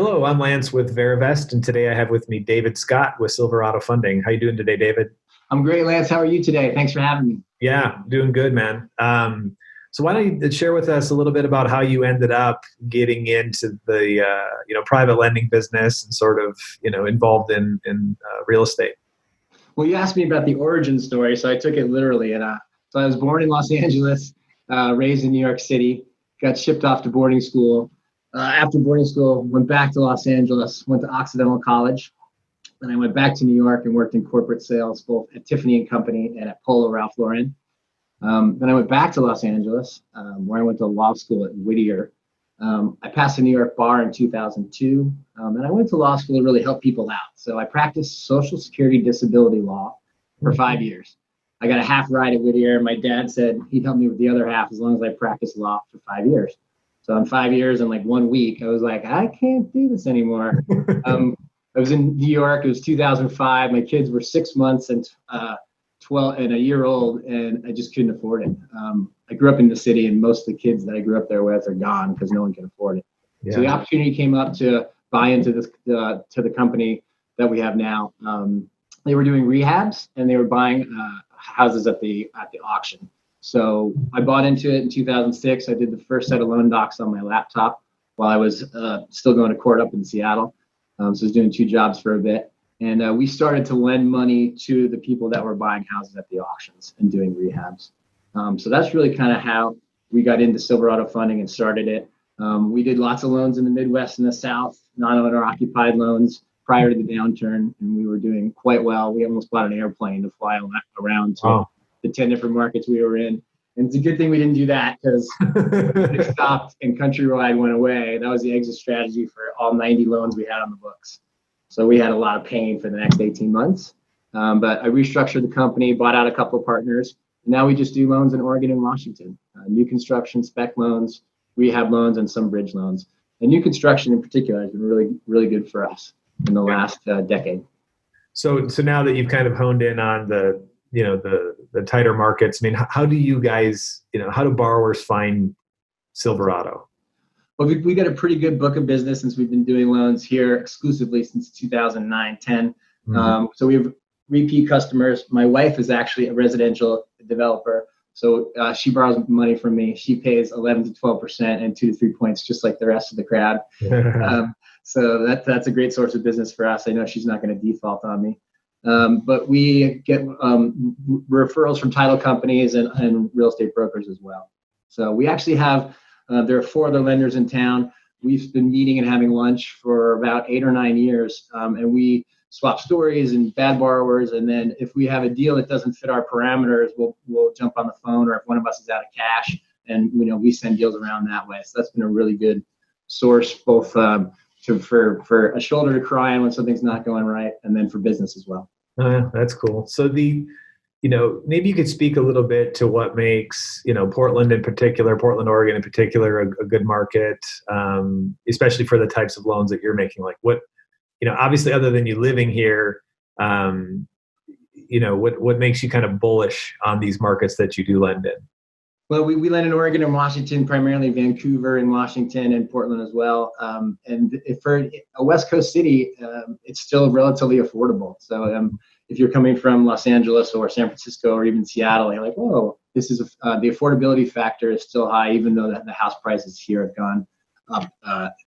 Hello, I'm Lance with Verivest, and today I have with me David Scott with Silverado Funding. How you doing today, David? I'm great, Lance. How are you today? Thanks for having me. Yeah, doing good, man. So why don't you share with us a little bit about how you ended up getting into the private lending business and sort of involved in real estate? Well, you asked me about the origin story, so I took it literally. So I was born in Los Angeles, raised in New York City, got shipped off to boarding school. After boarding school, went back to Los Angeles, went to Occidental College. Then I went back to New York and worked in corporate sales, both at Tiffany and Company and at Polo Ralph Lauren. Then I went back to Los Angeles, where I went to law school at Whittier. I passed the New York bar in 2002, and I went to law school to really help people out. So I practiced Social Security disability law for 5 years. I got a half ride at Whittier. My dad said he'd help me with the other half as long as I practiced law for 5 years. So in 5 years and like 1 week, I was like, I can't do this anymore. I was in New York. It was 2005. My kids were 6 months and 12 and a year old, and I just couldn't afford it. I grew up in the city, and most of the kids that I grew up there with are gone because no one can afford it. Yeah. So the opportunity came up to buy into this to the company that we have now. They were doing rehabs, and they were buying houses at the auction. So I bought into it in 2006. I did the first set of loan docs on my laptop while I was still going to court up in Seattle. So I was doing 2 jobs for a bit. And we started to lend money to the people that were buying houses at the auctions and doing rehabs. So that's really kind of how we got into Silverado Funding and started it. We did lots of loans in the Midwest and the South, non-owner occupied loans prior to the downturn, and we were doing quite well. We almost bought an airplane to fly around to the 10 different markets we were in. And it's a good thing we didn't do that, because it stopped and Countrywide went away. That was the exit strategy for all 90 loans we had on the books. So we had a lot of pain for the next 18 months. But I restructured the company, bought out a couple of partners. And now we just do loans in Oregon and Washington. New construction, spec loans, rehab loans, and some bridge loans. And new construction in particular has been really, really good for us in the last decade. So now that you've kind of honed in on the tighter markets, I mean, how do you guys, how do borrowers find Silverado? Well, we got a pretty good book of business since we've been doing loans here exclusively since 2009, 10. Mm-hmm. So we have repeat customers. My wife is actually a residential developer. So she borrows money from me. She pays 11 to 12% and 2 to 3 points, just like the rest of the crowd. So that's a great source of business for us. I know she's not going to default on me. But we get referrals from title companies and real estate brokers as well. So we actually have, there are 4 other lenders in town. We've been meeting and having lunch for about 8 or 9 years. And we swap stories and bad borrowers. And then if we have a deal that doesn't fit our parameters, we'll jump on the phone, or if one of us is out of cash, and we send deals around that way. So that's been a really good source, both for a shoulder to cry on when something's not going right, and then for business as well. That's cool. So maybe you could speak a little bit to what makes, Portland in particular, Portland, Oregon in particular, a good market, especially for the types of loans that you're making. Like what, obviously other than you living here, what makes you kind of bullish on these markets that you do lend in? Well, we lend in Oregon and Washington, primarily Vancouver and Washington and Portland as well. And for a West Coast city, it's still relatively affordable. So if you're coming from Los Angeles or San Francisco or even Seattle, you're like, whoa, this is the affordability factor is still high, even though the house prices here have gone up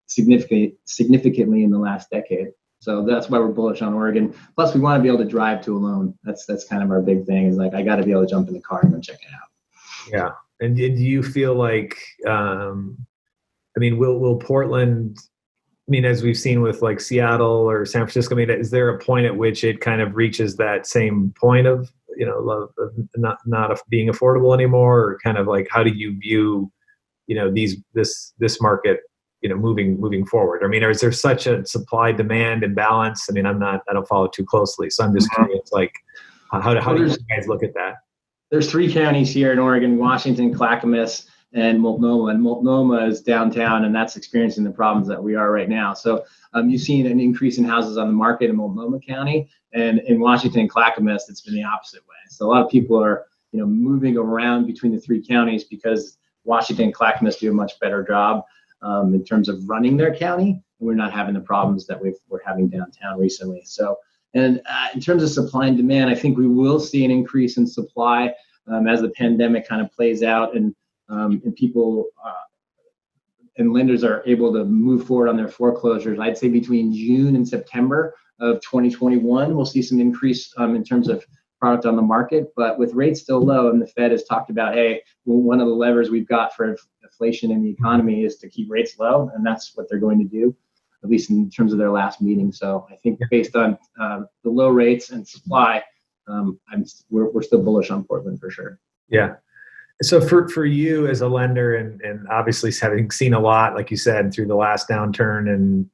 significantly in the last decade. So that's why we're bullish on Oregon. Plus, we want to be able to drive to a loan. That's kind of our big thing, is like, I got to be able to jump in the car and go check it out. Yeah. And do you feel like, will Portland, as we've seen with like Seattle or San Francisco, is there a point at which it kind of reaches that same point of, not being affordable anymore? Or kind of like, how do you view, this market, moving forward? Is there such a supply demand imbalance? I don't follow too closely. So I'm just curious, like, how do you guys look at that? There's 3 counties here in Oregon: Washington, Clackamas, and Multnomah. And Multnomah is downtown, and that's experiencing the problems that we are right now. So you've seen an increase in houses on the market in Multnomah County, and in Washington and Clackamas, it's been the opposite way. So a lot of people are, moving around between the 3 counties because Washington and Clackamas do a much better job in terms of running their county. we're not having the problems that we're having downtown recently. So, and in terms of supply and demand, I think we will see an increase in supply as the pandemic kind of plays out, and people and lenders are able to move forward on their foreclosures. I'd say between June and September of 2021, we'll see some increase in terms of product on the market. But with rates still low, and the Fed has talked about, hey, well, one of the levers we've got for inflation in the economy is to keep rates low, and that's what they're going to do, at least in terms of their last meeting. So I think based on the low rates and supply, we're still bullish on Portland for sure. Yeah. So for you as a lender, and obviously having seen a lot, like you said, through the last downturn, and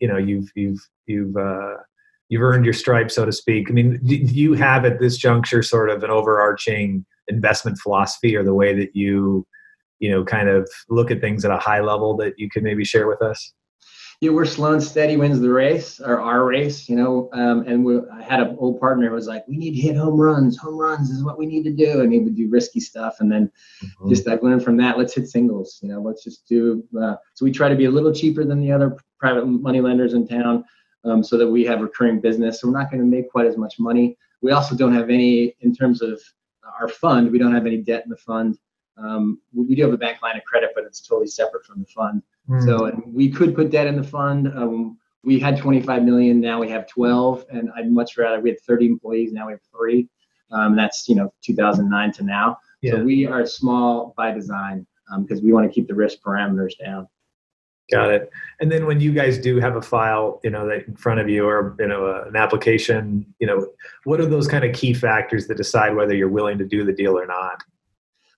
you've earned your stripes, so to speak. I mean, do you have at this juncture sort of an overarching investment philosophy, or the way that you kind of look at things at a high level that you could maybe share with us? Yeah, we're slow and steady wins the race, or our race, and I had an old partner who was like, we need to hit home runs. Home runs is what we need to do. And he would do risky stuff. And then just I've learned from that, let's hit singles, let's just do, so we try to be a little cheaper than the other private money lenders in town, so that we have recurring business. So we're not going to make quite as much money. We also don't have any, in terms of our fund, we don't have any debt in the fund. We do have a bank line of credit, but it's totally separate from the fund. So, and we could put debt in the fund. We had 25 million, now we have 12, and I'd much rather, we had 30 employees, now we have 3. That's 2009 to now. Yeah. So we are small by design, because we want to keep the risk parameters down. Got it. And then when you guys do have a file, that in front of you, or an application, what are those kind of key factors that decide whether you're willing to do the deal or not?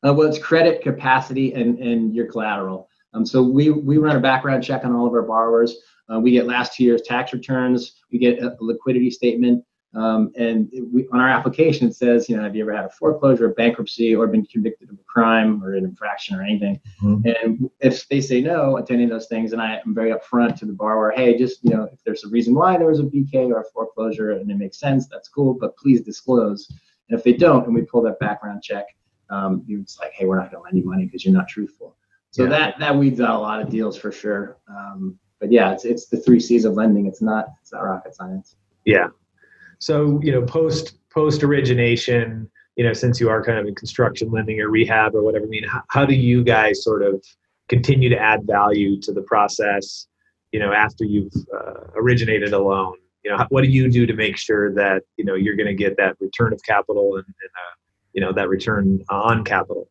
Well, it's credit, capacity, and your collateral. So we run a background check on all of our borrowers. We get last 2 years' tax returns. We get a liquidity statement. And on our application, it says, have you ever had a foreclosure, bankruptcy, or been convicted of a crime or an infraction or anything? And if they say no to any of those things, and I am very upfront to the borrower, hey, just, if there's a reason why there was a BK or a foreclosure and it makes sense, that's cool, but please disclose. And if they don't, and we pull that background check, it's like, hey, we're not going to lend you money because you're not truthful. So that weeds out a lot of deals for sure. But yeah, it's the 3 C's of lending. It's not rocket science. Yeah. So, post origination, since you are kind of in construction lending or rehab or whatever, how do you guys sort of continue to add value to the process, after you've originated a loan? What do you do to make sure that, you're going to get that return of capital and that return on capital?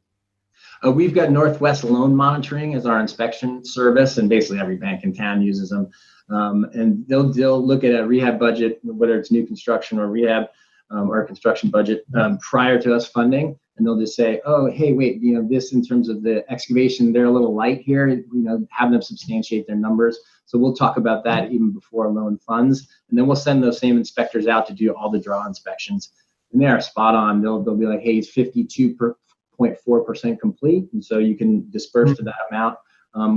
We've got Northwest Loan Monitoring as our inspection service, and basically every bank in town uses them. And they'll look at a rehab budget, whether it's new construction or rehab, or a construction budget, prior to us funding, and they'll just say, oh, hey, wait, this in terms of the excavation, they're a little light here, have them substantiate their numbers. So we'll talk about that even before a loan funds, and then we'll send those same inspectors out to do all the draw inspections, and they are spot on. They'll be like, hey, it's 52.4% complete, and so you can disperse to that amount.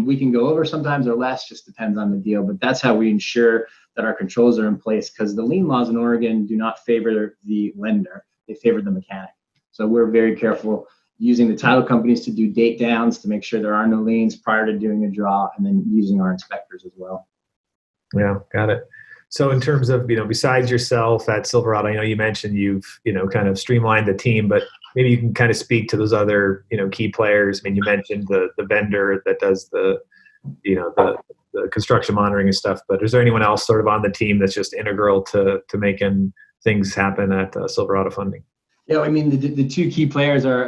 We can go over sometimes or less, just depends on the deal, but that's how we ensure that our controls are in place, because the lien laws in Oregon do not favor the lender, they favor the mechanic. So we're very careful using the title companies to do date downs to make sure there are no liens prior to doing a draw, and then using our inspectors as well. Yeah, got it. So in terms of, besides yourself at Silverado, you mentioned you've, kind of streamlined the team, but maybe you can kind of speak to those other, key players. You mentioned the vendor that does the construction monitoring and stuff, but is there anyone else sort of on the team that's just integral to making things happen at Silverado Funding? Yeah, the 2 key players are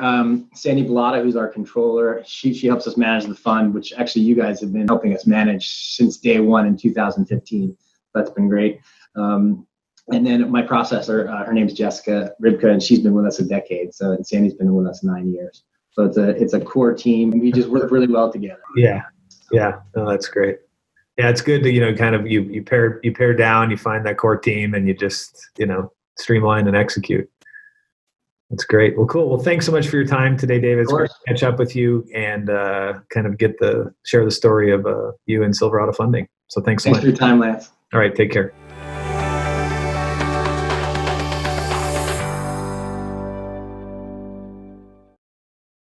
Sandy Bellata, who's our controller. She helps us manage the fund, which actually you guys have been helping us manage since day 1 in 2015. That's been great. And then my processor, her name's Jessica Ribka, and she's been with us a decade. So, and Sandy's been with us 9 years. So it's a core team. We just work really well together. Yeah. No, that's great. Yeah, it's good to kind of you pare down, you find that core team, and you just streamline and execute. That's great. Well, cool. Well, thanks so much for your time today, David. It's great to catch up with you and kind of share the story of you and Silverado Funding. So thanks so much. Thanks for your time, Lance. All right, take care.